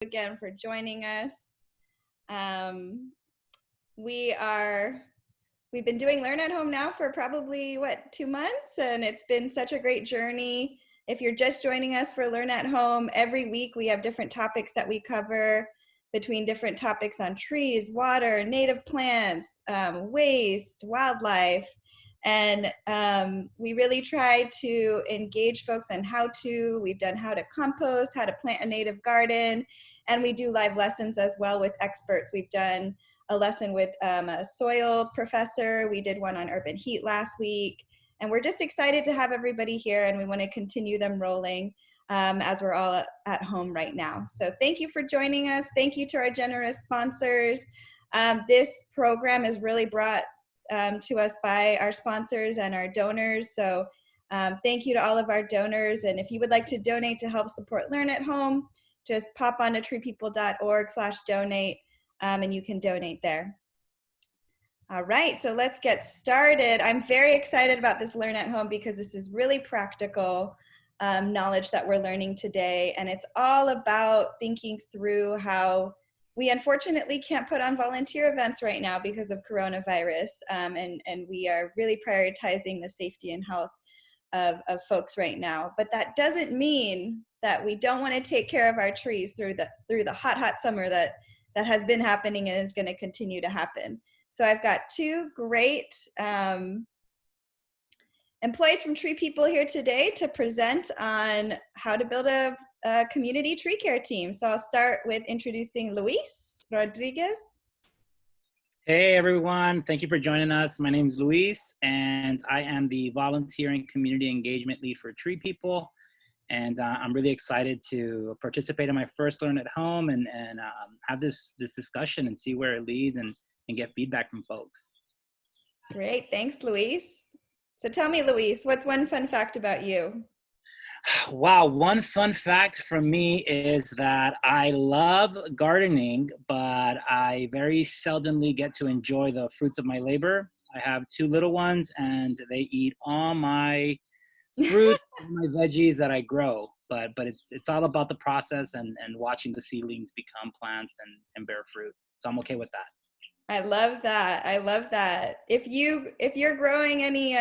Again for joining us. We've been doing Learn at Home now for probably 2 months, and it's been such a great journey. If you're just joining us for Learn at Home, every week we have different topics that we cover between different topics on trees, water, native plants, waste, wildlife. And we really try to engage folks on we've done how to compost, how to plant a native garden, and we do live lessons as well with experts. We've done a lesson with a soil professor. We did one on urban heat last week. And we're just excited to have everybody here, and we want to continue them rolling as we're all at home right now. So thank you for joining us. Thank you to our generous sponsors. This program is really brought to us by our sponsors and our donors. So thank you to all of our donors. And if you would like to donate to help support Learn at Home, just pop on to treepeople.org/donate and you can donate there. All right, so let's get started. I'm very excited about this Learn at Home because this is really practical knowledge that we're learning today. And it's all about thinking through how we unfortunately can't put on volunteer events right now because of coronavirus. And we are really prioritizing the safety and health of folks right now. But that doesn't mean that we don't want to take care of our trees through the hot summer that has been happening and is going to continue to happen. So I've got two great employees from Tree People here today to present on how to build a community tree care team. So I'll start with introducing Luis Rodriguez. Hey everyone, thank you for joining us. My name is Luis, and I am the volunteering community engagement lead for Tree People. And I'm really excited to participate in my first Learn at Home and have this discussion and see where it leads and get feedback from folks. Great, thanks, Luis. So tell me, Luis, what's one fun fact about you? Wow, one fun fact from me is that I love gardening, but I very seldomly get to enjoy the fruits of my labor. I have two little ones, and they eat all my fruit and my veggies that I grow, but it's all about the process and watching the seedlings become plants and bear fruit. So I'm okay with that. I love that. I love that. If you're growing any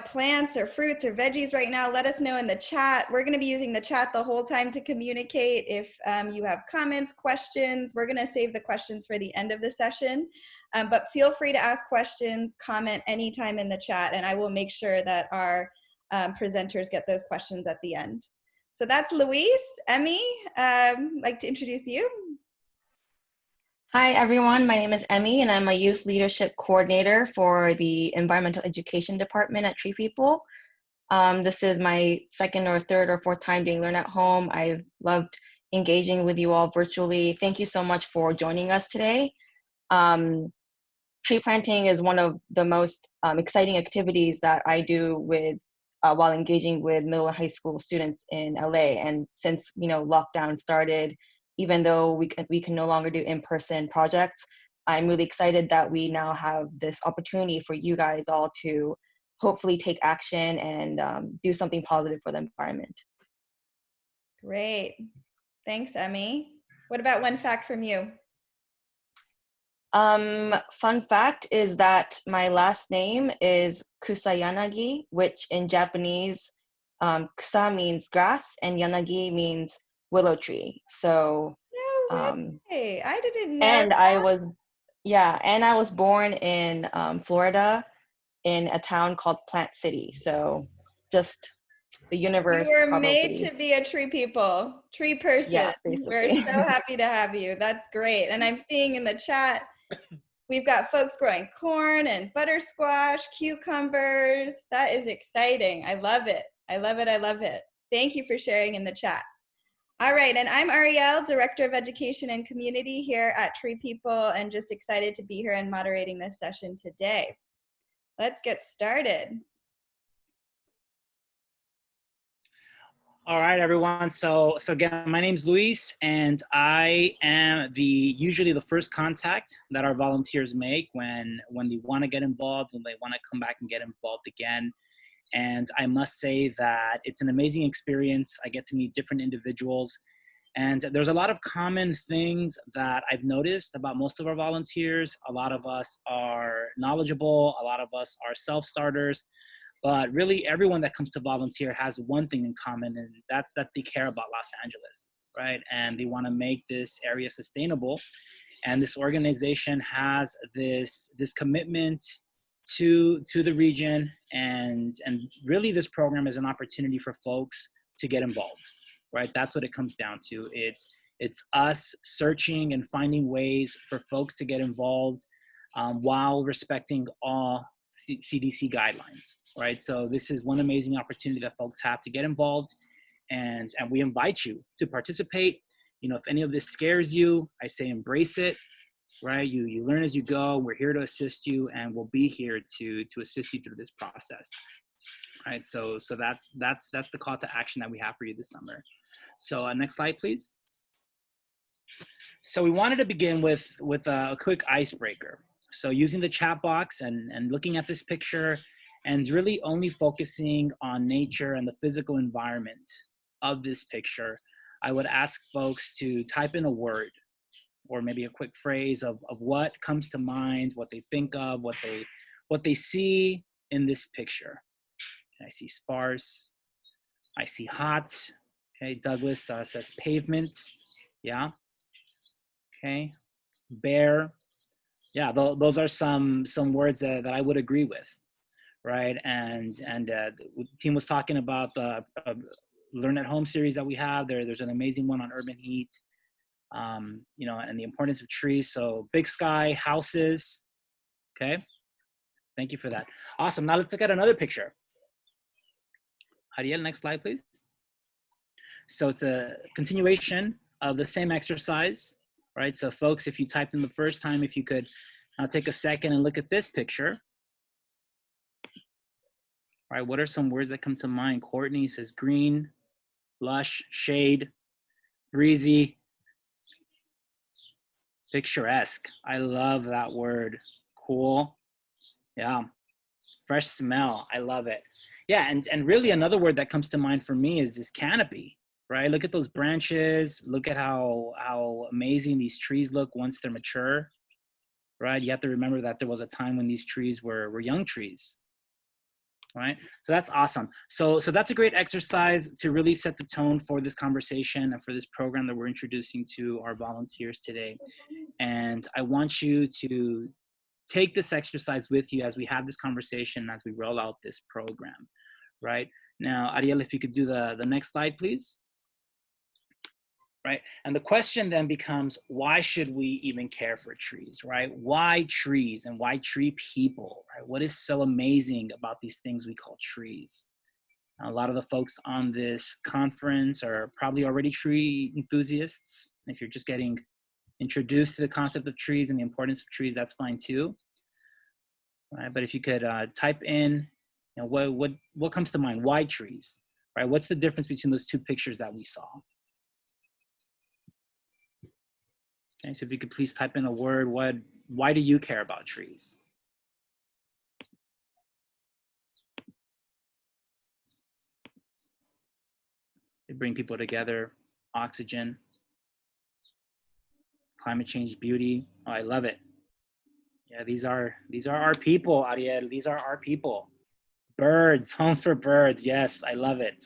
plants or fruits or veggies right now, let us know in the chat. We're going to be using the chat the whole time to communicate. If you have comments, questions, we're going to save the questions for the end of the session. But feel free to ask questions, comment anytime in the chat, and I will make sure that our presenters get those questions at the end. So that's Luis. Emmy, I'd like to introduce you. Hi everyone, my name is Emmy and I'm a youth leadership coordinator for the environmental education department at Tree People. This is my second or third or fourth time doing Learn at Home. I've loved engaging with you all virtually. Thank you so much for joining us today. Tree planting is one of the most exciting activities that I do with while engaging with middle and high school students in LA. And since lockdown started, even though we can no longer do in-person projects, I'm really excited that we now have this opportunity for you guys all to hopefully take action and do something positive for the environment. Great. Thanks, Emmy. What about one fact from you? Fun fact is that my last name is Kusayanagi, which in Japanese, kusa means grass and yanagi means willow tree. So no way. I didn't know and that. I was born in Florida in a town called Plant City. So just the universe. You were probably made to be a tree person. Yes, basically. We're so happy to have you. That's great. And I'm seeing in the chat, we've got folks growing corn and butter squash, cucumbers. That is exciting. I love it. I love it. I love it. Thank you for sharing in the chat. All right, and I'm Ariel, Director of Education and Community here at Tree People, and just excited to be here and moderating this session today. Let's get started. All right, everyone. So again, my name's Luis, and I am usually the first contact that our volunteers make when they want to get involved, when they want to come back and get involved again. And I must say that it's an amazing experience. I get to meet different individuals, And there's a lot of common things that I've noticed about most of our volunteers. A lot of us are knowledgeable, a lot of us are self-starters, but really everyone that comes to volunteer has one thing in common, and that's that they care about Los Angeles, right? And they want to make this area sustainable. And this organization has this commitment to the region, and really this program is an opportunity for folks to get involved, right? That's what it comes down to. It's us searching and finding ways for folks to get involved, while respecting all CDC guidelines, right? So this is one amazing opportunity that folks have to get involved, and we invite you to participate. You know, if any of this scares you, I say embrace it, right? You learn as you go. We're here to assist you, and we'll be here to assist you through this process, right? So that's the call to action that we have for you this summer. So next slide, please. So we wanted to begin with a quick icebreaker. So using the chat box and looking at this picture, and really only focusing on nature and the physical environment of this picture, I would ask folks to type in a word or maybe a quick phrase of what comes to mind, what they think of, what they see in this picture. I see sparse, I see hot. Okay, Douglas says pavement. Yeah. Okay, bare. Yeah, those are some words that I would agree with, right? And the team was talking about the Learn at Home series that we have. There's an amazing one on urban heat, you know, and the importance of trees. So big sky, houses. Okay, thank you for that. Awesome. Now let's look at another picture. Ariel, next slide, please. So it's a continuation of the same exercise, right? So folks, if you typed in the first time, if you could now take a second and look at this picture. All right, what are some words that come to mind? Courtney says green, lush, shade, breezy, picturesque. I love that word. Cool. Yeah. Fresh smell. I love it. Yeah, and really another word that comes to mind for me is canopy, right? Look at those branches. Look at how amazing these trees look once they're mature, right? You have to remember that there was a time when these trees were young trees, right? So that's awesome. So that's a great exercise to really set the tone for this conversation and for this program that we're introducing to our volunteers today. And I want you to take this exercise with you as we have this conversation, as we roll out this program, right? Now, Ariel, if you could do the next slide, please. Right, and the question then becomes, why should we even care for trees, right? Why trees and why tree people, right? What is so amazing about these things we call trees? Now, a lot of the folks on this conference are probably already tree enthusiasts. If you're just getting introduced to the concept of trees and the importance of trees, that's fine too. Right? But if you could type in, you know, what comes to mind? Why trees, right? What's the difference between those two pictures that we saw? Okay, so if you could please type in a word, why do you care about trees? They bring people together, oxygen, climate change, beauty. Oh, I love it. Yeah, these are our people, Ariel. These are our people. Birds, home for birds. Yes, I love it.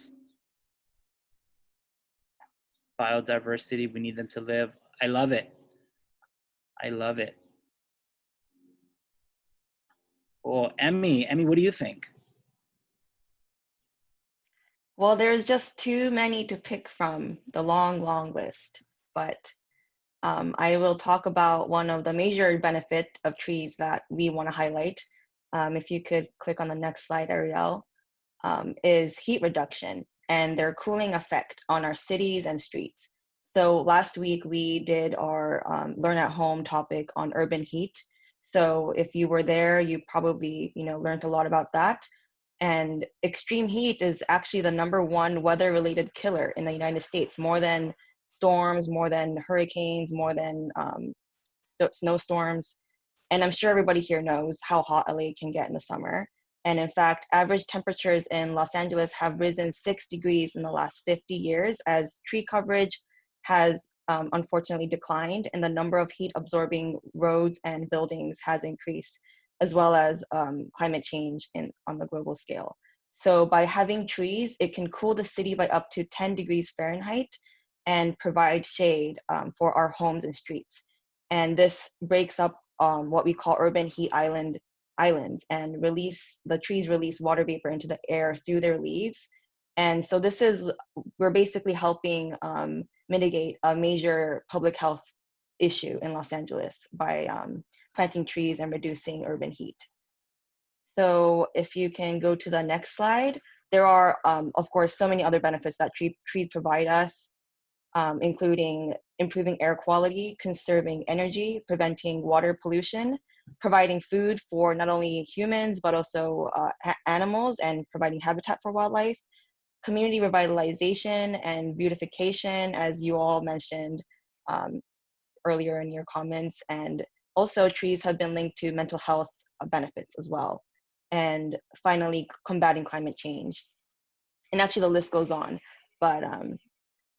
Biodiversity, we need them to live. I love it. I love it. Well, Emmy, what do you think? Well, there's just too many to pick from, the long list, but I will talk about one of the major benefit of trees that we want to highlight. If you could click on the next slide, Ariel, is heat reduction and their cooling effect on our cities and streets. So last week we did our Learn at Home topic on urban heat. So if you were there, you probably learned a lot about that. And extreme heat is actually the #1 weather-related killer in the United States, more than storms, more than hurricanes, more than snowstorms. And I'm sure everybody here knows how hot LA can get in the summer. And in fact, average temperatures in Los Angeles have risen 6 degrees in the last 50 years as tree coverage has unfortunately declined, and the number of heat absorbing roads and buildings has increased, as well as climate change on the global scale. So by having trees, it can cool the city by up to 10 degrees Fahrenheit and provide shade for our homes and streets. And this breaks up what we call urban heat islands, and the trees release water vapor into the air through their leaves. And so we're basically helping mitigate a major public health issue in Los Angeles by planting trees and reducing urban heat. So if you can go to the next slide, there are, of course, so many other benefits that trees provide us, including improving air quality, conserving energy, preventing water pollution, providing food for not only humans, but also animals, and providing habitat for wildlife, community revitalization and beautification, as you all mentioned earlier in your comments. And also trees have been linked to mental health benefits as well. And finally, combating climate change. And actually the list goes on, but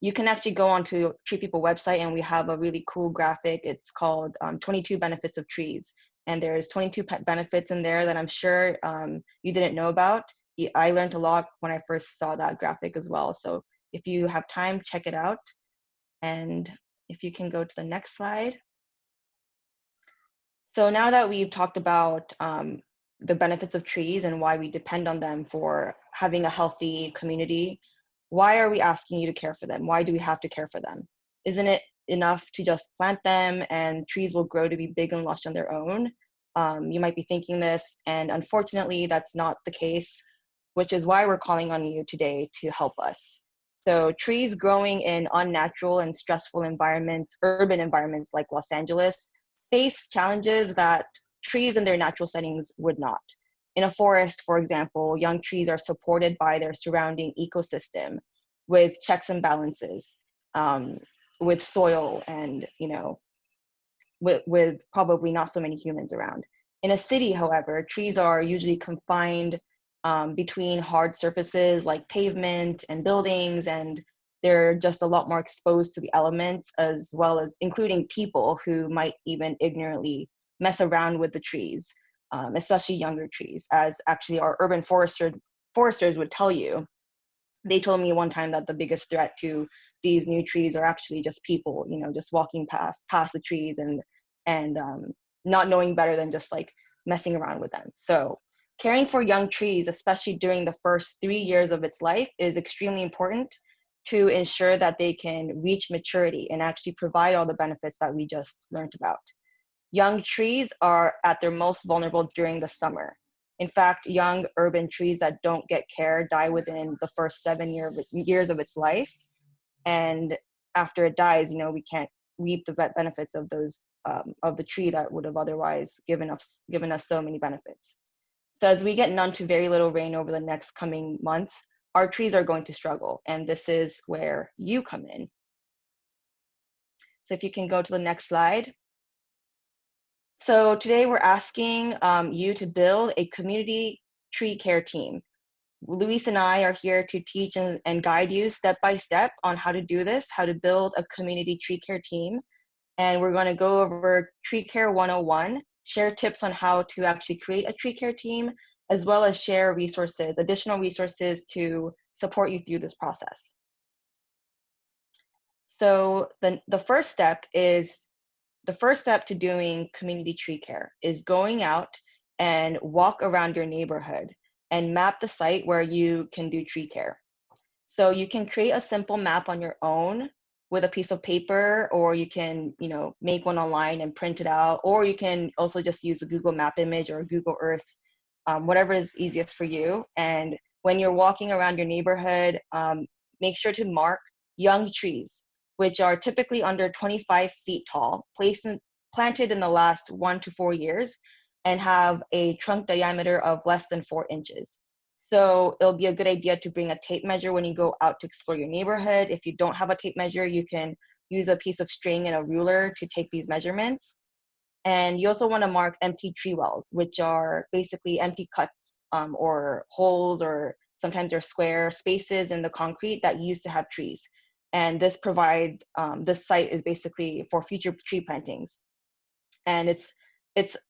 you can actually go onto Tree People website, and we have a really cool graphic. It's called 22 Benefits of Trees. And there's 22 benefits in there that I'm sure you didn't know about. I learned a lot when I first saw that graphic as well. So if you have time, check it out. And if you can go to the next slide. So now that we've talked about the benefits of trees and why we depend on them for having a healthy community, why are we asking you to care for them? Why do we have to care for them? Isn't it enough to just plant them and trees will grow to be big and lush on their own? You might be thinking this, and unfortunately that's not the case, which is why we're calling on you today to help us. So trees growing in unnatural and stressful environments, urban environments like Los Angeles, face challenges that trees in their natural settings would not. In a forest, for example, young trees are supported by their surrounding ecosystem with checks and balances, with soil, and with probably not so many humans around. In a city, however, trees are usually confined between hard surfaces like pavement and buildings, and they're just a lot more exposed to the elements, as well as including people who might even ignorantly mess around with the trees, especially younger trees, as actually our urban foresters would tell you. They told me one time that the biggest threat to these new trees are actually just people, just walking past the trees and not knowing better than just like messing around with them. So caring for young trees, especially during the first 3 years of its life, is extremely important to ensure that they can reach maturity and actually provide all the benefits that we just learned about. Young trees are at their most vulnerable during the summer. In fact, young urban trees that don't get care die within the first 7 years of its life. And after it dies, we can't reap the benefits of those of the tree that would have otherwise given us so many benefits. So as we get none to very little rain over the next coming months, our trees are going to struggle, and this is where you come in. So if you can go to the next slide. So today we're asking you to build a community tree care team. Luis and I are here to teach and guide you step by step on how to do this, how to build a community tree care team. And we're going to go over Tree Care 101, share tips on how to actually create a tree care team, as well as share additional resources to support you through this process. So the first step to doing community tree care is going out and walk around your neighborhood and map the site where you can do tree care. So you can create a simple map on your own with a piece of paper, or you can, make one online and print it out, or you can also just use a Google Map image or Google Earth, whatever is easiest for you. And when you're walking around your neighborhood, make sure to mark young trees, which are typically under 25 feet tall, planted in the last 1 to 4 years, and have a trunk diameter of less than 4 inches. So it'll be a good idea to bring a tape measure when you go out to explore your neighborhood. If you don't have a tape measure, you can use a piece of string and a ruler to take these measurements. And you also want to mark empty tree wells, which are basically empty cuts or holes, or sometimes they're square spaces in the concrete that used to have trees. And this provides, this site is basically for future tree plantings. And it's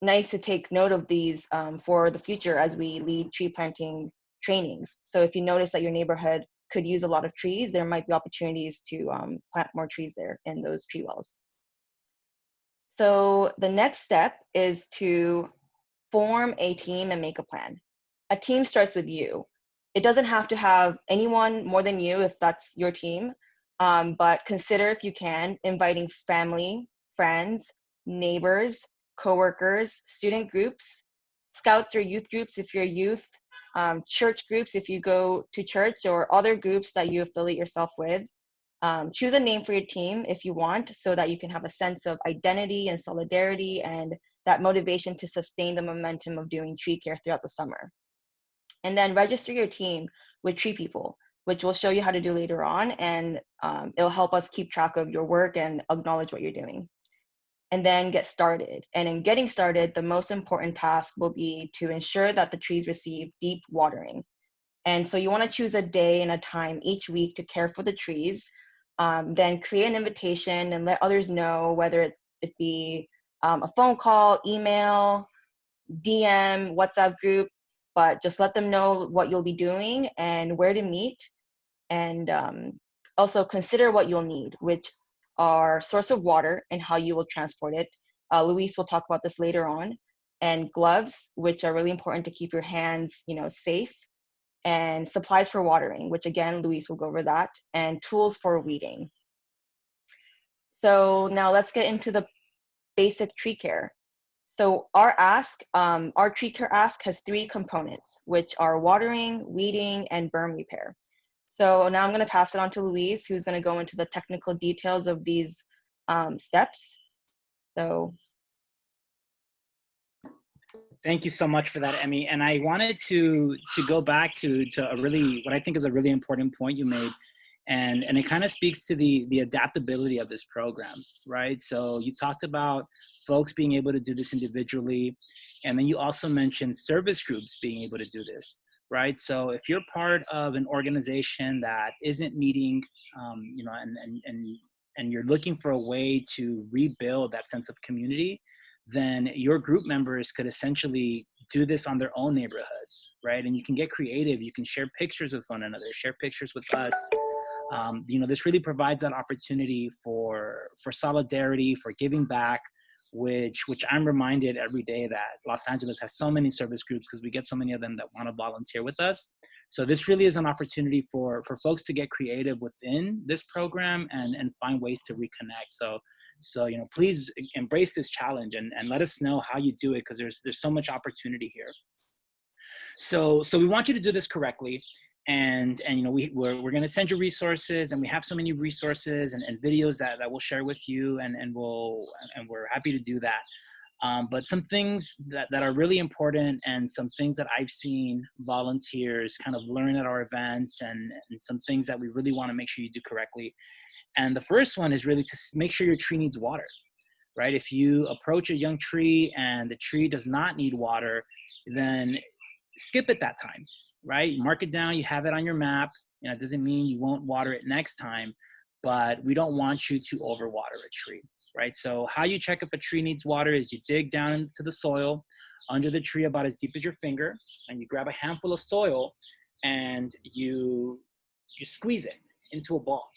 nice to take note of these for the future as we lead tree planting trainings. So if you notice that your neighborhood could use a lot of trees, there might be opportunities to plant more trees there in those tree wells. So the next step is to form a team and make a plan. A team starts with you. It doesn't have to have anyone more than you if that's your team, but consider, if you can, inviting family, friends, neighbors, coworkers, student groups, scouts or youth groups if you're youth, church groups if you go to church, or other groups that you affiliate yourself with. Choose a name for your team if you want, so that you can have a sense of identity and solidarity and that motivation to sustain the momentum of doing tree care throughout the summer. And then register your team with Tree People, which we'll show you how to do later on, and it'll help us keep track of your work and acknowledge what you're doing. And then get started. And in getting started, the most important task will be to ensure that the trees receive deep watering. And so you want to choose a day and a time each week to care for the trees. Then create an invitation and let others know, whether it be a phone call, email, DM, WhatsApp group, but just let them know what you'll be doing and where to meet. And also consider what you'll need, which are source of water and how you will transport it. Luis will talk about this later on. And gloves, which are really important to keep your hands, safe. And supplies for watering, which again, Luis will go over that. And tools for weeding. So now let's get into the basic tree care. So our tree care ask has 3 components, which are watering, weeding, and berm repair. So now I'm going to pass it on to Luis, who's going to go into the technical details of these steps. So. Thank you so much for that, Emmy. And I wanted to go back to a really, what I think is a really important point you made. And it kind of speaks to the adaptability of this program, right? So you talked about folks being able to do this individually. And then you also mentioned service groups being able to do this, right? So if you're part of an organization that isn't meeting, and you're looking for a way to rebuild that sense of community, then your group members could essentially do this on their own neighborhoods, right? And you can get creative. You can share pictures with one another, share pictures with us. This really provides that opportunity for solidarity, for giving back, which I'm reminded every day that Los Angeles has so many service groups because we get so many of them that want to volunteer with us. So this really is an opportunity for folks to get creative within this program and find ways to reconnect. So please embrace this challenge and let us know how you do it, because there's so much opportunity here. So we want you to do this correctly. And we're going to send you resources, and we have so many resources and videos that we'll share with you, and we're happy to do that. But some things that are really important, and some things that I've seen volunteers kind of learn at our events, and some things that we really want to make sure you do correctly. And the first one is really to make sure your tree needs water, right? If you approach a young tree and the tree does not need water, then skip it that time, right? You mark it down, you have it on your map. It doesn't mean you won't water it next time, but we don't want you to overwater a tree, right? So how you check if a tree needs water is you dig down into the soil under the tree about as deep as your finger, and you grab a handful of soil and you squeeze it into a ball,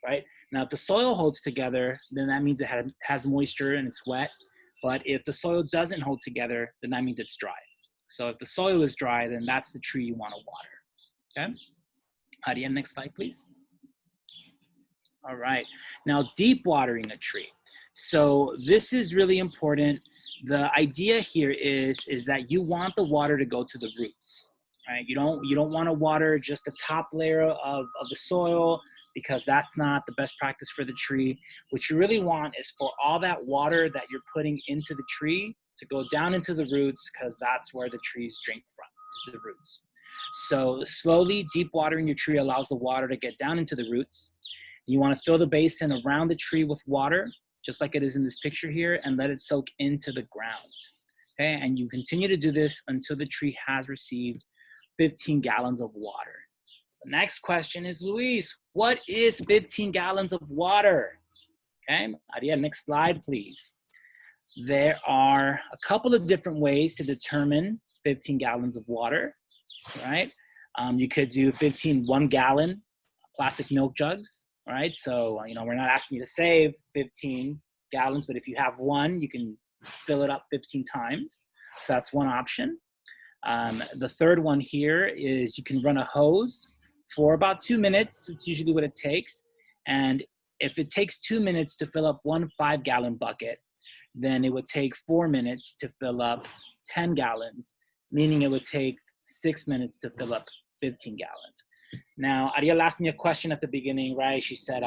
right? Now, if the soil holds together, then that means it has moisture and it's wet. But if the soil doesn't hold together, then that means it's dry. So if the soil is dry, then that's the tree you want to water, okay? Adia, next slide, please. All right, now deep watering a tree. So this is really important. The idea here is that you want the water to go to the roots, right? You don't want to water just the top layer of the soil, because that's not the best practice for the tree. What you really want is for all that water that you're putting into the tree to go down into the roots, because that's where the trees drink from, is the roots. So slowly deep watering your tree allows the water to get down into the roots. You want to fill the basin around the tree with water, just like it is in this picture here, and let it soak into the ground. Okay, and you continue to do this until the tree has received 15 gallons of water. The next question is, Luis, what is 15 gallons of water? Okay, Ariel, next slide, please. There are a couple of different ways to determine 15 gallons of water, right? You could do 15 1-gallon plastic milk jugs, right? So, we're not asking you to save 15 gallons, but if you have one, you can fill it up 15 times. So that's one option. The third one here is you can run a hose for about 2 minutes. It's usually what it takes. And if it takes 2 minutes to fill up one 5-gallon bucket, then it would take 4 minutes to fill up 10 gallons, meaning it would take 6 minutes to fill up 15 gallons. Now, Ariel asked me a question at the beginning, right? She said,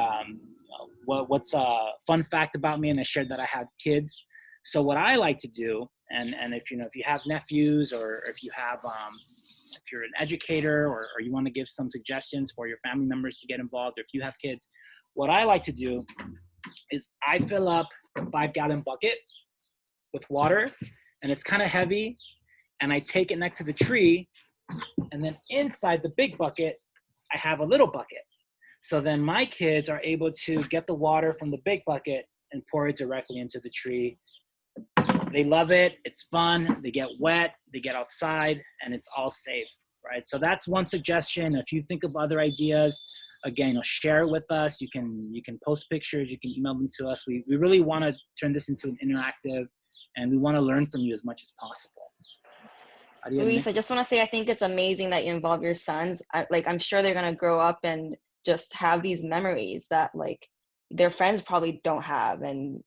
what's a fun fact about me? And I shared that I had kids. So what I like to do, and if you have nephews, or if you have, if you're an educator, or you want to give some suggestions for your family members to get involved, or if you have kids, what I like to do is I fill up a 5-gallon bucket with water, and it's kind of heavy, and I take it next to the tree, and then inside the big bucket, I have a little bucket. So then my kids are able to get the water from the big bucket and pour it directly into the tree. They love it. It's fun. They get wet. They get outside, and it's all safe, right? So that's one suggestion. If you think of other ideas, again, share it with us. You can post pictures. You can email them to us. We really want to turn this into an interactive, and we want to learn from you as much as possible. Luis, I just want to say, I think it's amazing that you involve your sons. I'm sure they're going to grow up and just have these memories that their friends probably don't have. And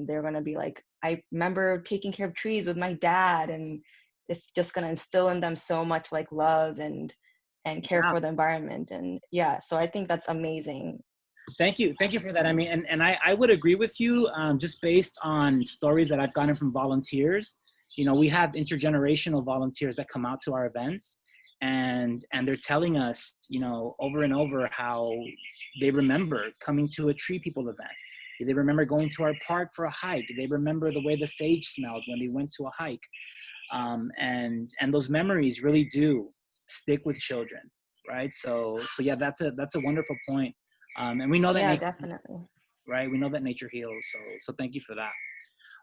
they're going to be like, I remember taking care of trees with my dad, and it's just going to instill in them so much love and care for the environment. And yeah, so I think that's amazing. Thank you for that. I mean, and I would agree with you, just based on stories that I've gotten from volunteers. We have intergenerational volunteers that come out to our events, and they're telling us, over and over how they remember coming to a Tree People event. They remember going to our park for a hike. They remember the way the sage smelled when they went to a hike. And those memories really do stick with children, right? So yeah, that's a wonderful point. And we know that nature, definitely. right? We know that nature heals. So thank you for that.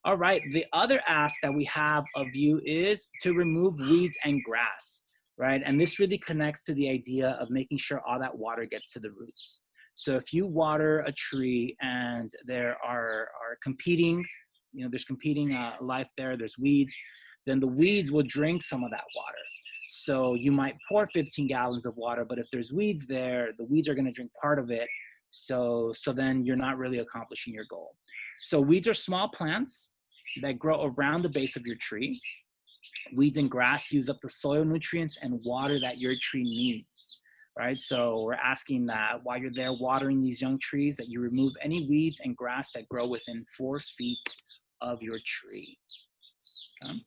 All right, the other ask that we have of you is to remove weeds and grass, right? And this really connects to the idea of making sure all that water gets to the roots. So if you water a tree and there are competing, there's competing life there, there's weeds, then the weeds will drink some of that water. So you might pour 15 gallons of water, but if there's weeds there, the weeds are going to drink part of it. So then you're not really accomplishing your goal. So weeds are small plants that grow around the base of your tree. Weeds and grass use up the soil nutrients and water that your tree needs, right? So we're asking that while you're there watering these young trees, that you remove any weeds and grass that grow within 4 feet of your tree. Okay.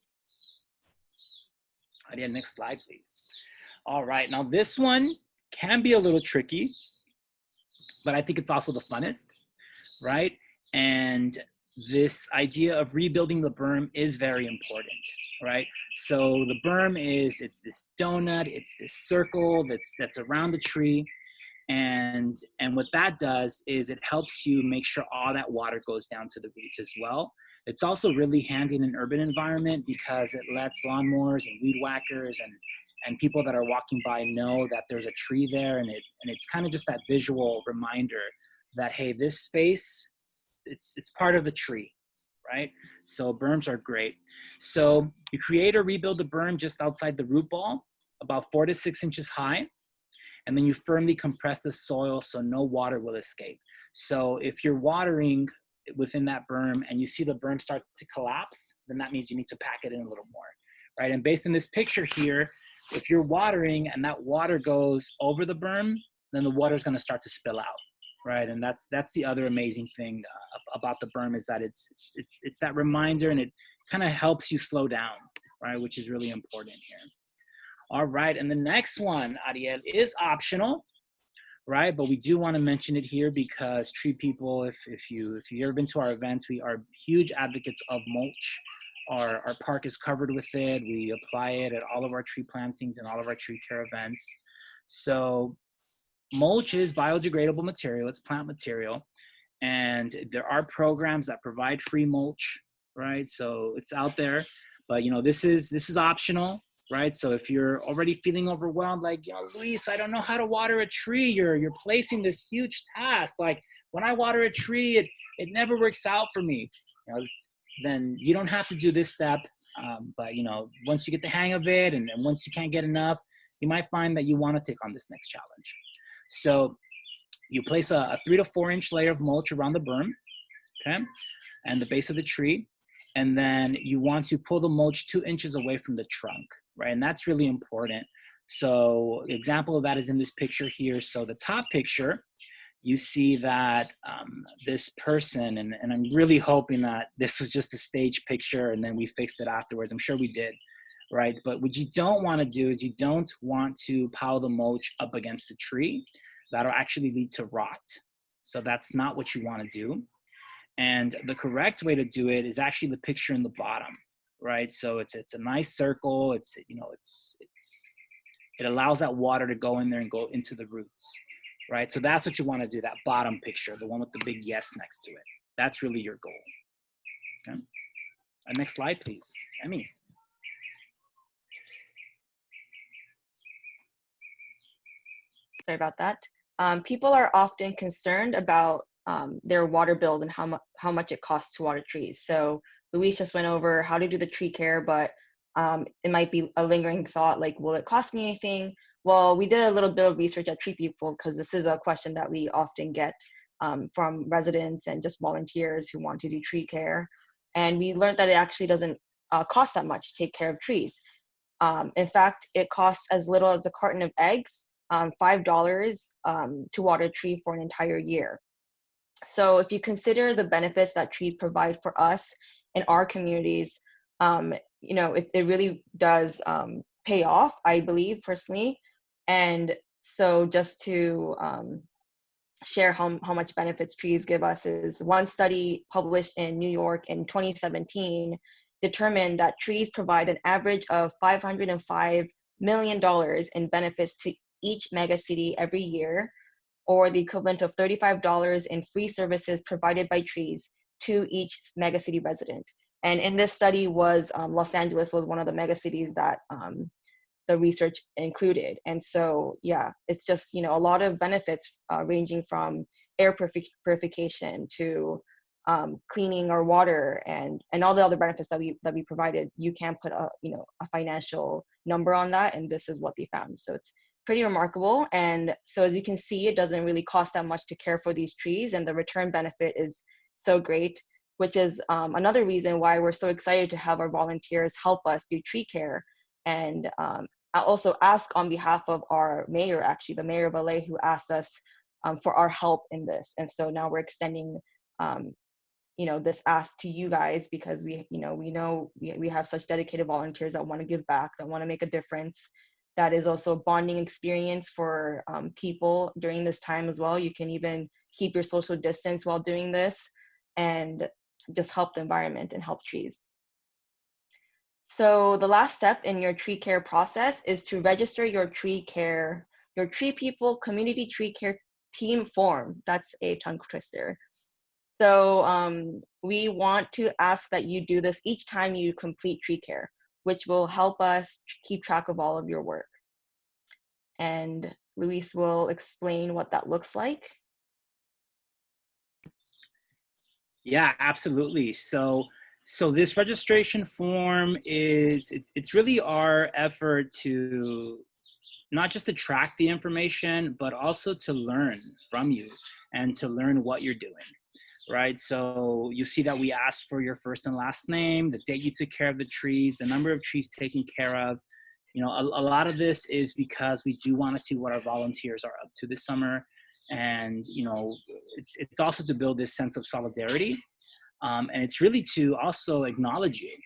Adia, next slide, please. All right, now this one can be a little tricky, but I think it's also the funnest, right? And this idea of rebuilding the berm is very important, right? So the berm it's this donut, it's this circle that's around the tree. And what that does is it helps you make sure all that water goes down to the roots as well. It's also really handy in an urban environment because it lets lawnmowers and weed whackers and people that are walking by know that there's a tree there, and it's kind of just that visual reminder that, hey, this space, it's part of the tree, right? So berms are great. So you create or rebuild the berm just outside the root ball, about 4 to 6 inches high, and then you firmly compress the soil so no water will escape. So if you're watering within that berm and you see the berm start to collapse, then that means you need to pack it in a little more, right? And based on this picture here, if you're watering and that water goes over the berm, then the water is going to start to spill out, right? And that's the other amazing thing about the berm, is that it's that reminder, and it kind of helps you slow down, right? Which is really important here. All right, and the next one, Ariel, is optional, right? But we do want to mention it here because Tree People, if you've ever been to our events, we are huge advocates of mulch. Our park is covered with it. We apply it at all of our tree plantings and all of our tree care events. So mulch is biodegradable material. It's plant material. And there are programs that provide free mulch, right? So it's out there, but this is optional, right? So if you're already feeling overwhelmed, like, Luis, I don't know how to water a tree. You're placing this huge task. Like, when I water a tree, it never works out for me. Then you don't have to do this step. But once you get the hang of it, and once you can't get enough, you might find that you want to take on this next challenge. So you place a 3 to 4 inch layer of mulch around the berm, okay, and the base of the tree. And then you want to pull the mulch 2 inches away from the trunk, right? And that's really important. So the example of that is in this picture here. So the top picture, you see that this person, and I'm really hoping that this was just a stage picture and then we fixed it afterwards. I'm sure we did, right? But what you don't want to do is you don't want to pile the mulch up against the tree. That'll actually lead to rot. So that's not what you want to do. And the correct way to do it is actually the picture in the bottom, right? So it's a nice circle. It allows that water to go in there and go into the roots, right? So that's what you want to do, that bottom picture, the one with the big yes next to it. That's really your goal. Okay. Next slide, please. Emmy. Sorry about that. People are often concerned about their water bills and how much it costs to water trees. So Luis just went over how to do the tree care, but it might be a lingering thought like, will it cost me anything? Well, we did a little bit of research at Tree People because this is a question that we often get from residents and just volunteers who want to do tree care. And we learned that it actually doesn't cost that much to take care of trees. In fact, it costs as little as a carton of eggs, $5 to water a tree for an entire year. So if you consider the benefits that trees provide for us in our communities, it really does pay off, I believe, personally. And so just to share how much benefits trees give us is one study published in New York in 2017 determined that trees provide an average of $505 million in benefits to each megacity every year, or the equivalent of $35 in free services provided by trees to each megacity resident. And in this study was Los Angeles was one of the megacities that the research included. And so, yeah, it's just, a lot of benefits ranging from air purification to cleaning our water and all the other benefits that we provided. You can't put a financial number on that, and this is what they found. So it's pretty remarkable. And so as you can see, it doesn't really cost that much to care for these trees, and the return benefit is so great, which is another reason why we're so excited to have our volunteers help us do tree care. And I also ask on behalf of our mayor, actually the mayor of LA, who asked us for our help in this. And so now we're extending this ask to you guys, because we know we have such dedicated volunteers that want to give back, that want to make a difference. That is also a bonding experience for people during this time as well. You can even keep your social distance while doing this and just help the environment and help trees. So the last step in your tree care process is to register your Tree People Community Tree Care Team form. That's a tongue twister. So we want to ask that you do this each time you complete tree care, which will help us keep track of all of your work. And Luis will explain what that looks like. Yeah, absolutely. So this registration form it's really our effort to not just to track the information, but also to learn from you and to learn what you're doing, right? So you see that we asked for your first and last name, the date you took care of the trees, the number of trees taken care of. A lot of this is because we do want to see what our volunteers are up to this summer. And, it's also to build this sense of solidarity. And it's really to also acknowledge you,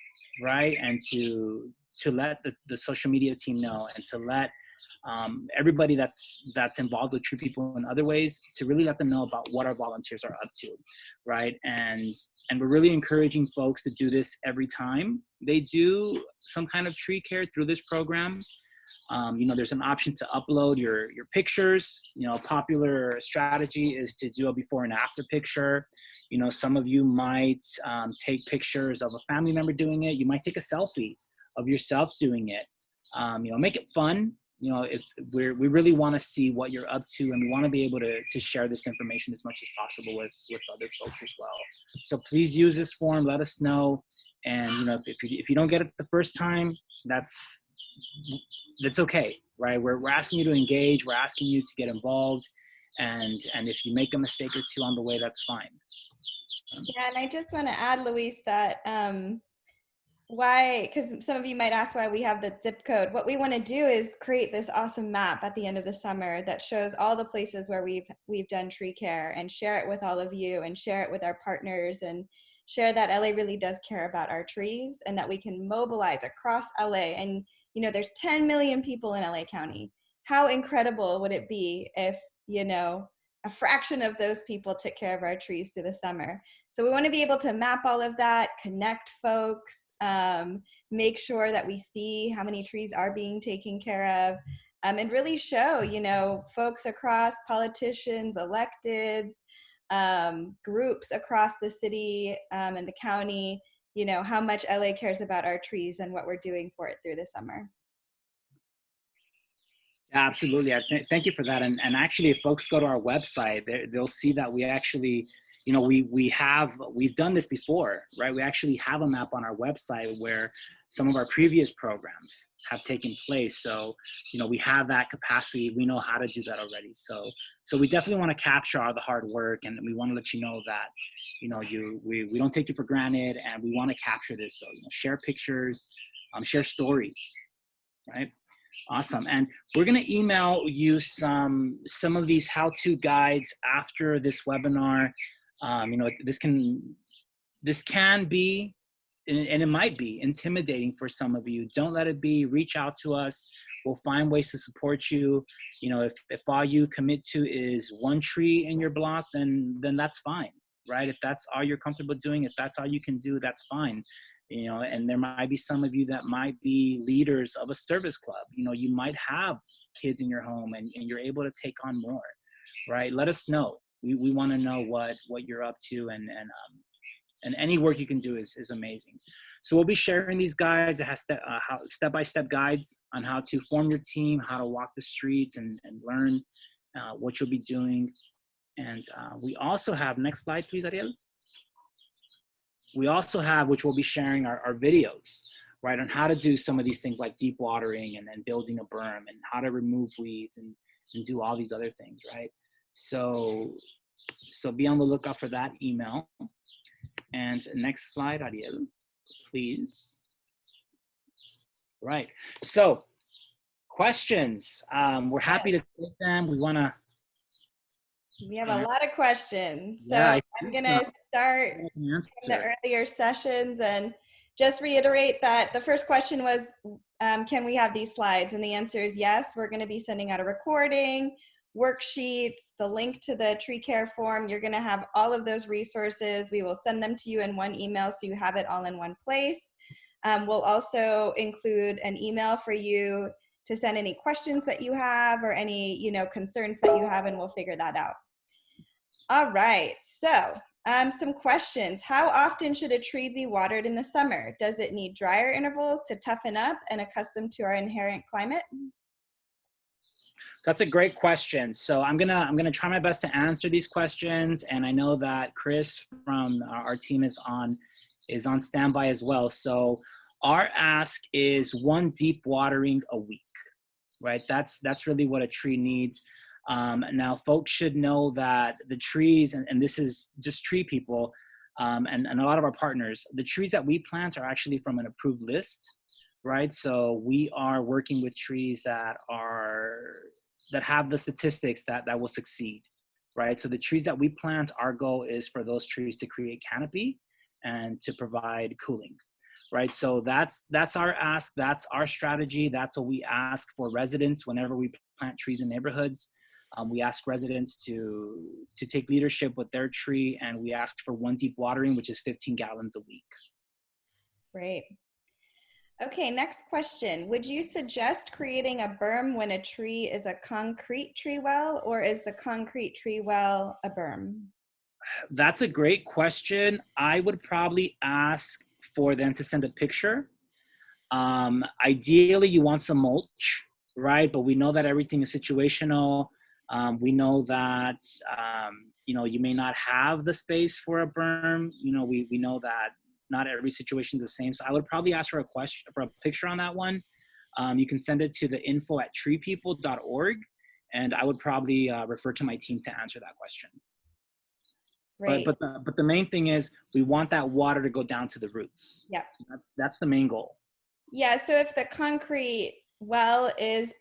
right? And to let the social media team know, and to let everybody that's involved with Tree People in other ways, to really let them know about what our volunteers are up to, right? And we're really encouraging folks to do this every time they do some kind of tree care through this program. There's an option to upload your pictures. A popular strategy is to do a before and after picture. Some of you might take pictures of a family member doing it. You might take a selfie of yourself doing it. Make it fun. If we really want to see what you're up to, and we want to be able to share this information as much as possible with other folks as well. So please use this form. Let us know. And if you don't get it the first time, that's okay, right? We're asking you to engage. We're asking you to get involved. And if you make a mistake or two on the way, that's fine. Yeah, and I just want to add, Luis, that why, because some of you might ask why we have the zip code. What we want to do is create this awesome map at the end of the summer that shows all the places where we've done tree care, and share it with all of you, and share it with our partners, and share that LA really does care about our trees, and that we can mobilize across LA. And there's 10 million people in LA County. How incredible would it be if a fraction of those people took care of our trees through the summer? So we want to be able to map all of that, connect folks, make sure that we see how many trees are being taken care of, and really show, folks across, politicians, electeds, groups across the city and the county, how much LA cares about our trees and what we're doing for it through the summer. Absolutely. Thank you for that. And actually, if folks go to our website, they'll see that we actually, we've done this before, right? We actually have a map on our website where some of our previous programs have taken place. So, we have that capacity. We know how to do that already. So we definitely want to capture all the hard work, and we want to let you know that, we don't take you for granted, and we want to capture this. So, share pictures, share stories, right? Awesome. And we're going to email you some of these how-to guides after this webinar. This can be, and it might be intimidating for some of you. Don't let it be. Reach out to us. We'll find ways to support you. If all you commit to is one tree in your block, then that's fine, right? If that's all you're comfortable doing, if that's all you can do, that's fine. And there might be some of you that might be leaders of a service club. You might have kids in your home, and you're able to take on more, right? Let us know. We want to know what you're up to, and any work you can do is amazing. So we'll be sharing these guides. It has step-by-step guides on how to form your team, how to walk the streets, and learn what you'll be doing. And we also have, next slide, please, Ariel. We also have, which we'll be sharing, our videos, right, on how to do some of these things like deep watering and building a berm, and how to remove weeds and do all these other things, right? So be on the lookout for that email. And next slide, Ariel, please. Right. So questions. We're happy to take them. We have a lot of questions. So yeah, I'm going to start from the earlier sessions and just reiterate that the first question was, can we have these slides? And the answer is yes. We're going to be sending out a recording, worksheets, the link to the tree care form. You're going to have all of those resources. We will send them to you in one email so you have it all in one place. We'll also include an email for you to send any questions that you have, or any concerns that you have, and we'll figure that out. All right, so some questions. How often should a tree be watered in the summer? Does it need drier intervals to toughen up and accustom to our inherent climate? That's a great question. So I'm gonna try my best to answer these questions, and I know that Chris from our team is on standby as well. So our ask is 1 deep watering a week, right? That's really what a tree needs. Now, folks should know that the trees, and this is just tree people, and a lot of our partners, the trees that we plant are actually from an approved list, right? So we are working with trees that have the statistics that will succeed, right? So the trees that we plant, our goal is for those trees to create canopy and to provide cooling, right? So that's our ask, that's our strategy. That's what we ask for residents whenever we plant trees in neighborhoods. We ask residents to take leadership with their tree, and we ask for 1 deep watering, which is 15 gallons a week. Great. Okay, next question. Would you suggest creating a berm when a tree is a concrete tree well, or is the concrete tree well a berm? That's a great question. I would probably ask for them to send a picture. Ideally, you want some mulch, right? But we know that everything is situational. We know that you may not have the space for a berm. We know that not every situation is the same. So I would probably ask for a picture on that one. You can send it to the info@treepeople.org, and I would probably refer to my team to answer that question. But Great. the main thing is we want that water to go down to the roots. Yep. That's the main goal. Yeah, so if the concrete well is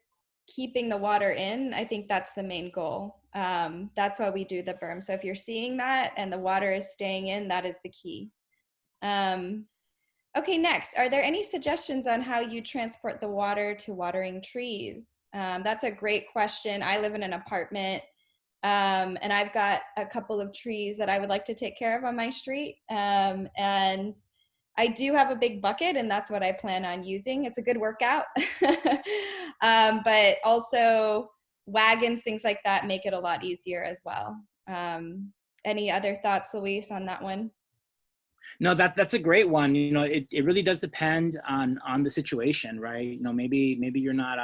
keeping the water in, I think that's the main goal. That's why we do the berm. So if you're seeing that and the water is staying in, that is the key. Okay, next, are there any suggestions on how you transport the water to watering trees? That's a great question. I live in an apartment, and I've got a couple of trees that I would like to take care of on my street. And I do have a big bucket, and that's what I plan on using. It's a good workout. But also wagons, things like that make it a lot easier as well. Any other thoughts, Luis, on that one? No, that's a great one. It really does depend on the situation, right? Maybe you're not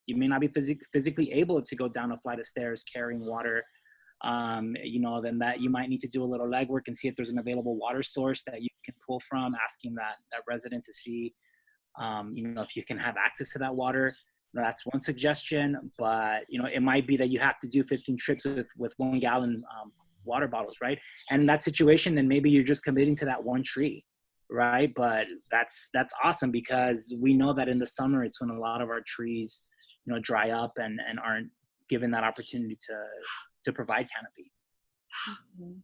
you may not be physically able to go down a flight of stairs carrying water. Then that you might need to do a little legwork and see if there's an available water source that you can pull from, asking that resident to see if you can have access to that water. That's one suggestion, but it might be that you have to do 15 trips with 1 gallon water bottles, right? And in that situation, then maybe you're just committing to that one tree, right? But that's awesome, because we know that in the summer it's when a lot of our trees dry up and aren't given that opportunity to provide canopy. Mm-hmm.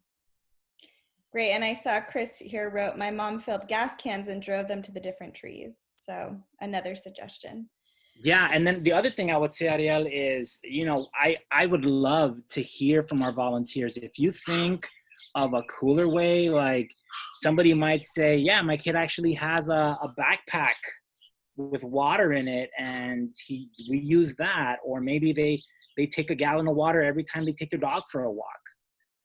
Great. And I saw Chris here wrote, my mom filled gas cans and drove them to the different trees. So another suggestion. Yeah, and then the other thing I would say, Ariel, is, I would love to hear from our volunteers. If you think of a cooler way, like somebody might say, yeah, my kid actually has a backpack with water in it, and we use that. Or maybe they take a gallon of water every time they take their dog for a walk,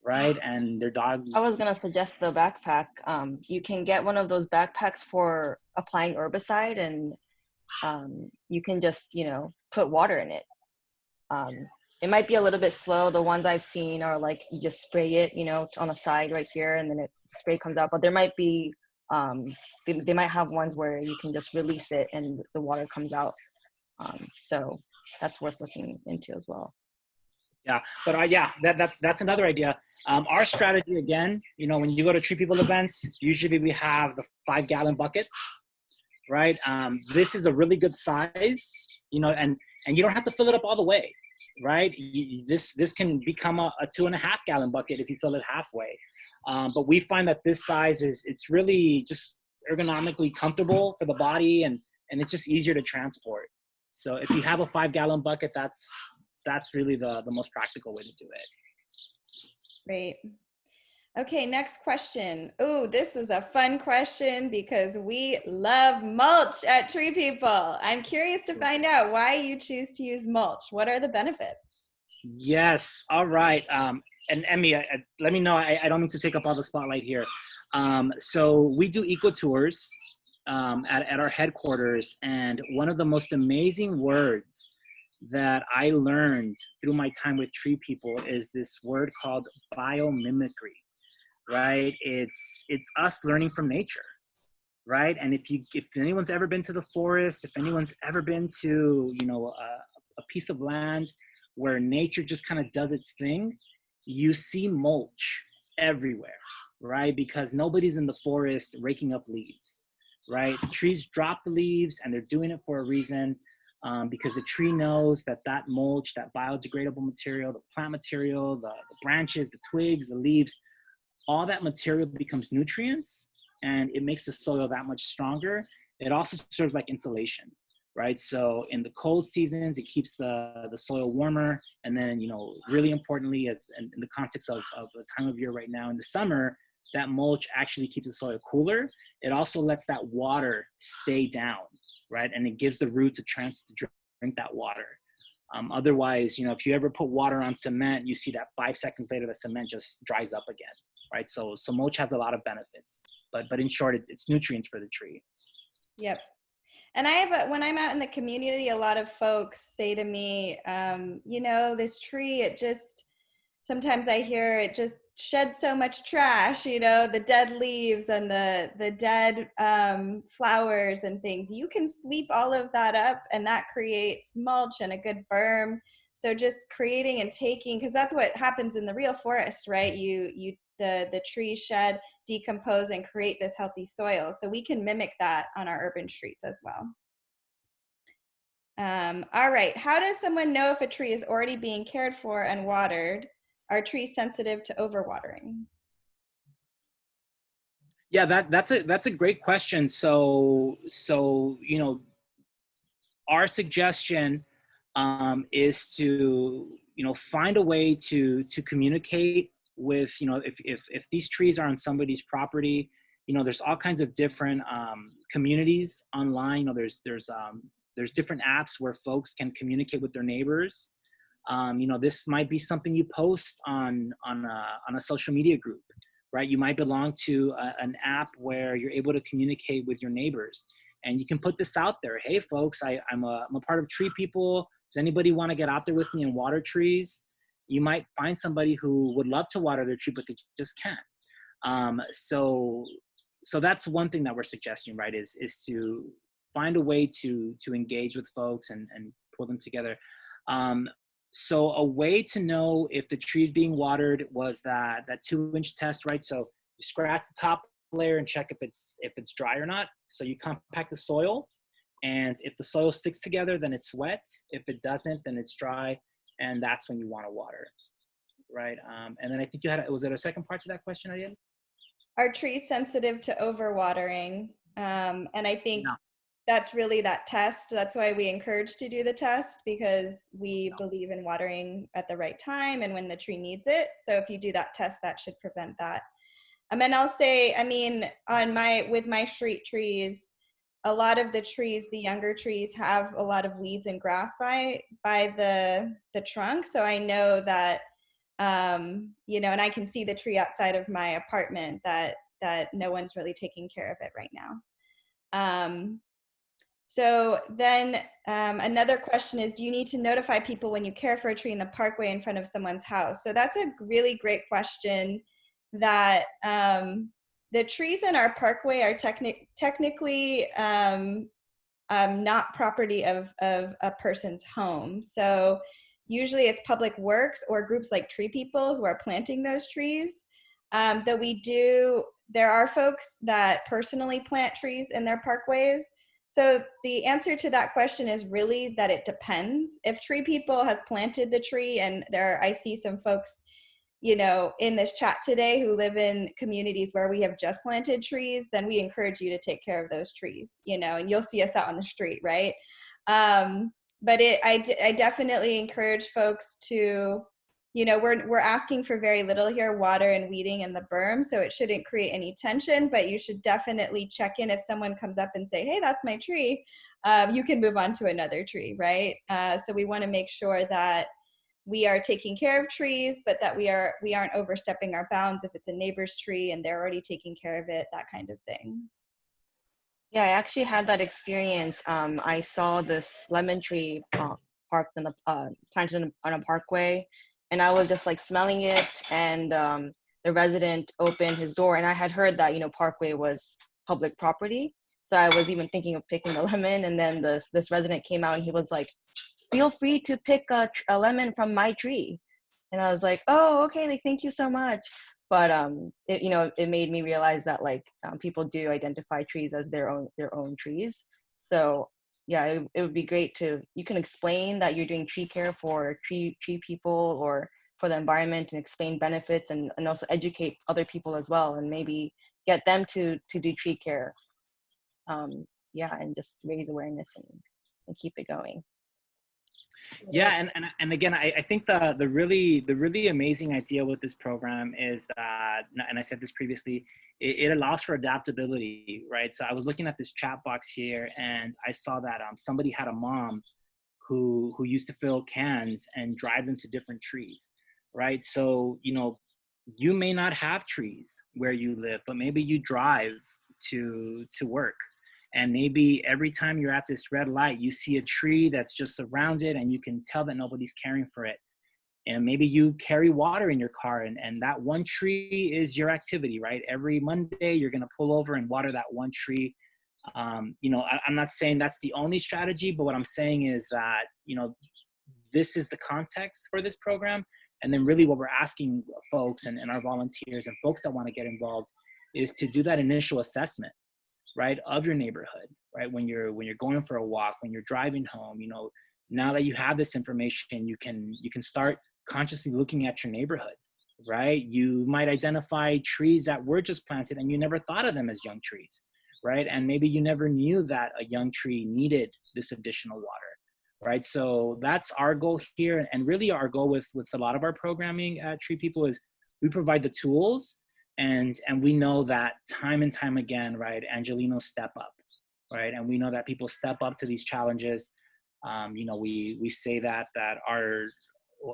right? And their dog. I was gonna suggest the backpack. You can get one of those backpacks for applying herbicide, and you can just put water in it. It might be a little bit slow. The ones I've seen are like you just spray it on the side right here, and then spray comes out. But there might be they might have ones where you can just release it and the water comes out. So that's worth looking into as well. Yeah, but that's another idea. Our strategy, again, when you go to Tree People events, usually we have the 5 gallon buckets, right? This is a really good size, and you don't have to fill it up all the way, right? This can become a 2.5 gallon bucket if you fill it halfway. But we find that this size it's really just ergonomically comfortable for the body, and it's just easier to transport. So if you have a 5 gallon bucket, that's really the most practical way to do it. Great. Okay, next question. Oh, this is a fun question because we love mulch at Tree People. I'm curious to find out why you choose to use mulch. What are the benefits? Yes. All right. And Emmy, let me know. I don't need to take up all the spotlight here. So we do eco tours at our headquarters, and one of the most amazing words that I learned through my time with Tree People is this word called biomimicry, right? It's us learning from nature, right? And if anyone's ever been to the forest, if anyone's ever been to a piece of land where nature just kind of does its thing, you see mulch everywhere, right? Because nobody's in the forest raking up leaves, right? Trees drop the leaves, and they're doing it for a reason. Because the tree knows that mulch, that biodegradable material, the plant material, the branches, the twigs, the leaves, all that material becomes nutrients, and it makes the soil that much stronger. It also serves like insulation, right? So in the cold seasons, it keeps the soil warmer. And then, really importantly, as in the context of the time of year right now, in the summer, that mulch actually keeps the soil cooler. It also lets that water stay down, right? And it gives the roots a chance to drink that water. Otherwise, if you ever put water on cement, you see that 5 seconds later, the cement just dries up again, right? So mulch has a lot of benefits, but in short, it's nutrients for the tree. Yep. And when I'm out in the community, a lot of folks say to me, this tree, sometimes I hear it just sheds so much trash, the dead leaves and the dead flowers and things. You can sweep all of that up, and that creates mulch and a good berm. So just creating and taking, because that's what happens in the real forest, right? The trees shed, decompose, and create this healthy soil. So we can mimic that on our urban streets as well. All right, how does someone know if a tree is already being cared for and watered? Are trees sensitive to overwatering? Yeah, that's a great question. So our suggestion is to find a way to communicate with if these trees are on somebody's property. There's all kinds of different communities online. There's different apps where folks can communicate with their neighbors. This might be something you post on a social media group, right? You might belong to an app where you're able to communicate with your neighbors, and you can put this out there. Hey, folks, I'm a part of Tree People. Does anybody want to get out there with me and water trees? You might find somebody who would love to water their tree, but they just can't. So that's one thing that we're suggesting, right? Is to find a way to engage with folks and pull them together. So a way to know if the tree is being watered was that 2-inch test, right? So you scratch the top layer and check if it's dry or not. So you compact the soil, and if the soil sticks together, then it's wet. If it doesn't, then it's dry, and that's when you want to water, right? And then I think was there a second part to that question, Ariel? Are trees sensitive to overwatering? And I think that's really that test. That's why we encourage to do the test, because we believe in watering at the right time and when the tree needs it. So if you do that test, that should prevent that. And then I'll say, with my street trees, a lot of the trees, the younger trees, have a lot of weeds and grass by the trunk. So I know that, and I can see the tree outside of my apartment that no one's really taking care of it right now. So then another question is, do you need to notify people when you care for a tree in the parkway in front of someone's house? So that's a really great question. That the trees in our parkway are technically not property of a person's home. So usually it's public works or groups like Tree People who are planting those trees. There are folks that personally plant trees in their parkways. So the answer to that question is really that it depends. If Tree People has planted the tree, and I see some folks in this chat today who live in communities where we have just planted trees, then we encourage you to take care of those trees, and you'll see us out on the street, right? But I definitely encourage folks to, we're asking for very little here, water and weeding in the berm, so it shouldn't create any tension, but you should definitely check in if someone comes up and say, hey, that's my tree. You can move on to another tree, right? So we want to make sure that we are taking care of trees, but that we aren't overstepping our bounds if it's a neighbor's tree and they're already taking care of it, that kind of thing. Yeah, I actually had that experience. I saw this lemon tree parked in planted on a parkway, and I was just like smelling it, and the resident opened his door, and I had heard that parkway was public property, so I was even thinking of picking the lemon, and then this resident came out and he was like, feel free to pick a lemon from my tree. And I was like, oh, okay, like, thank you so much. But it made me realize that people do identify trees as their own trees. So yeah, it would be great you can explain that you're doing tree care for tree people or for the environment, and explain benefits, and also educate other people as well, and maybe get them to do tree care. And just raise awareness and keep it going. Yeah, and again, I think the really amazing idea with this program is that, and I said this previously, it allows for adaptability, right? So I was looking at this chat box here, and I saw that somebody had a mom who used to fill cans and drive them to different trees, right? So you may not have trees where you live, but maybe you drive to work. And maybe every time you're at this red light, you see a tree that's just surrounded and you can tell that nobody's caring for it. And maybe you carry water in your car, and that one tree is your activity, right? Every Monday, you're going to pull over and water that one tree. I'm not saying that's the only strategy, but what I'm saying is that, this is the context for this program. And then really what we're asking folks and our volunteers and folks that want to get involved is to do that initial assessment, right, of your neighborhood, right? When you're going for a walk, when you're driving home, now that you have this information, you can start consciously looking at your neighborhood, right? You might identify trees that were just planted and you never thought of them as young trees, right? And maybe you never knew that a young tree needed this additional water, right? So that's our goal here. And really our goal with a lot of our programming at Tree People is we provide the tools, and we know that time and time again, right, Angelinos step up, right? And we know that people step up to these challenges. We say that our,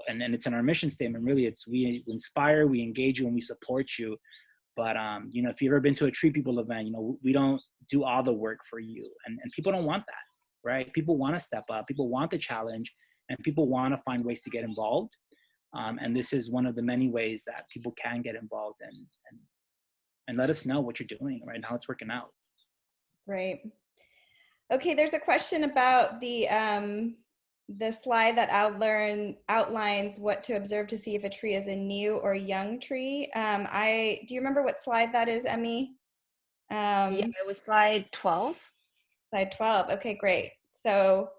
and it's in our mission statement, really, it's we inspire, we engage you, and we support you. But, if you've ever been to a Tree People event, we don't do all the work for you. And people don't want that, right? People want to step up, people want the challenge, and people want to find ways to get involved. And this is one of the many ways that people can get involved and let us know what you're doing, right, and how it's working out. Great. Okay, there's a question about the slide that outlines what to observe to see if a tree is a new or young tree. Do you remember what slide that is, Emmy? Yeah, it was slide 12. Slide 12. Okay, great. So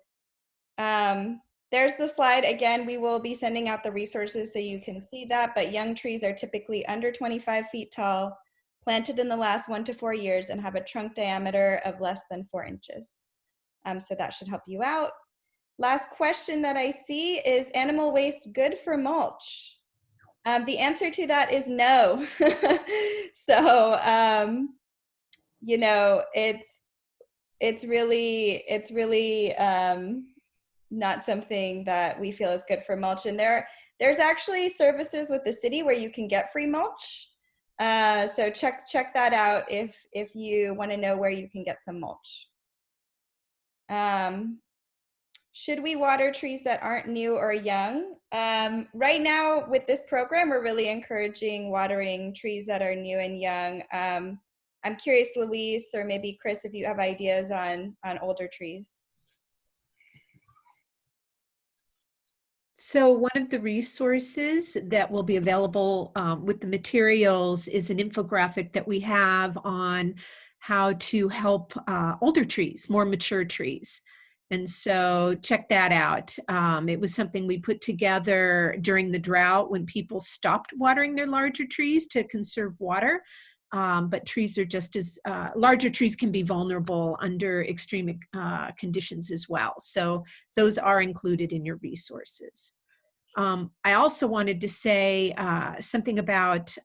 there's the slide. Again, we will be sending out the resources so you can see that, but young trees are typically under 25 feet tall, planted in the last 1 to 4 years, and have a trunk diameter of less than 4 inches. So that should help you out. Last question that I see is animal waste good for mulch? The answer to that is no. So, it's really not something that we feel is good for mulch. And there's actually services with the city where you can get free mulch. So check that out if you want to know where you can get some mulch. Should we water trees that aren't new or young? Right now with this program, we're really encouraging watering trees that are new and young. I'm curious, Louise, or maybe Chris, if you have ideas on older trees. So one of the resources that will be available with the materials is an infographic that we have on how to help older trees, more mature trees. And so check that out. It was something we put together during the drought when people stopped watering their larger trees to conserve water. But trees are just as, larger trees can be vulnerable under extreme conditions as well. So those are included in your resources. I also wanted to say something about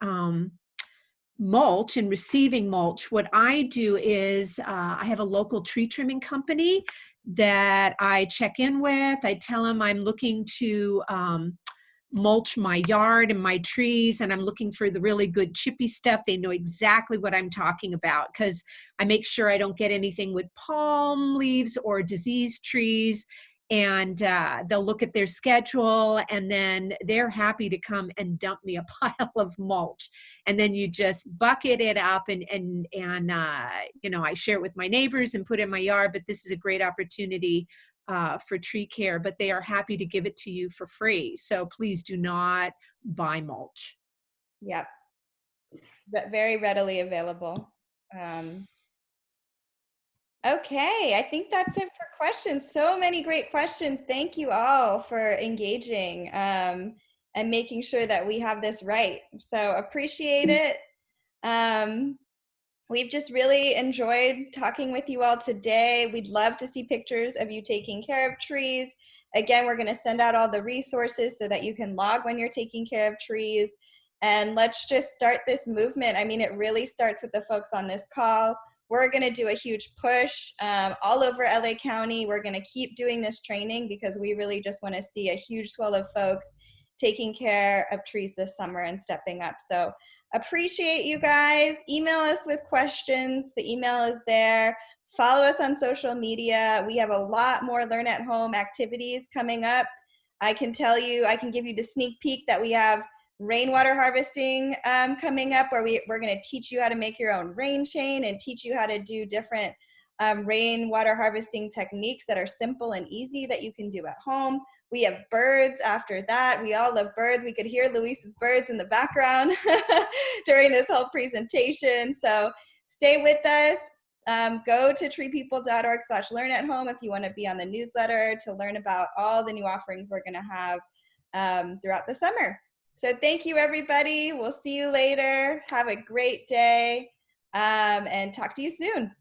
mulch and receiving mulch. What I do is I have a local tree trimming company that I check in with. I tell them I'm looking to mulch my yard and my trees, and I'm looking for the really good chippy stuff. They know exactly what I'm talking about because I make sure I don't get anything with palm leaves or diseased trees. And they'll look at their schedule, and then they're happy to come and dump me a pile of mulch. And then you just bucket it up and I share it with my neighbors and put it in my yard. But this is a great opportunity for tree care, but they are happy to give it to you for free. So please do not buy mulch. Yep. Very readily available. Okay, I think that's it for questions. So many great questions. Thank you all for engaging and making sure that we have this right. So appreciate it. We've just really enjoyed talking with you all today. We'd love to see pictures of you taking care of trees. Again, we're going to send out all the resources so that you can log when you're taking care of trees. And let's just start this movement. I mean, it really starts with the folks on this call. We're going to do a huge push all over LA County. We're going to keep doing this training because we really just want to see a huge swell of folks taking care of trees this summer and stepping up. So appreciate you guys. Email us with questions. The email is there. Follow us on social media. We have a lot more Learn at Home activities coming up. I can tell you, I can give you the sneak peek that we have rainwater harvesting coming up, where we're going to teach you how to make your own rain chain and teach you how to do different rainwater harvesting techniques that are simple and easy that you can do at home. We have birds after that. We all love birds. We could hear Luis's birds in the background during this whole presentation. So stay with us. Go to treepeople.org/learnathome if you want to be on the newsletter to learn about all the new offerings we're going to have throughout the summer. So thank you, everybody. We'll see you later. Have a great day and talk to you soon.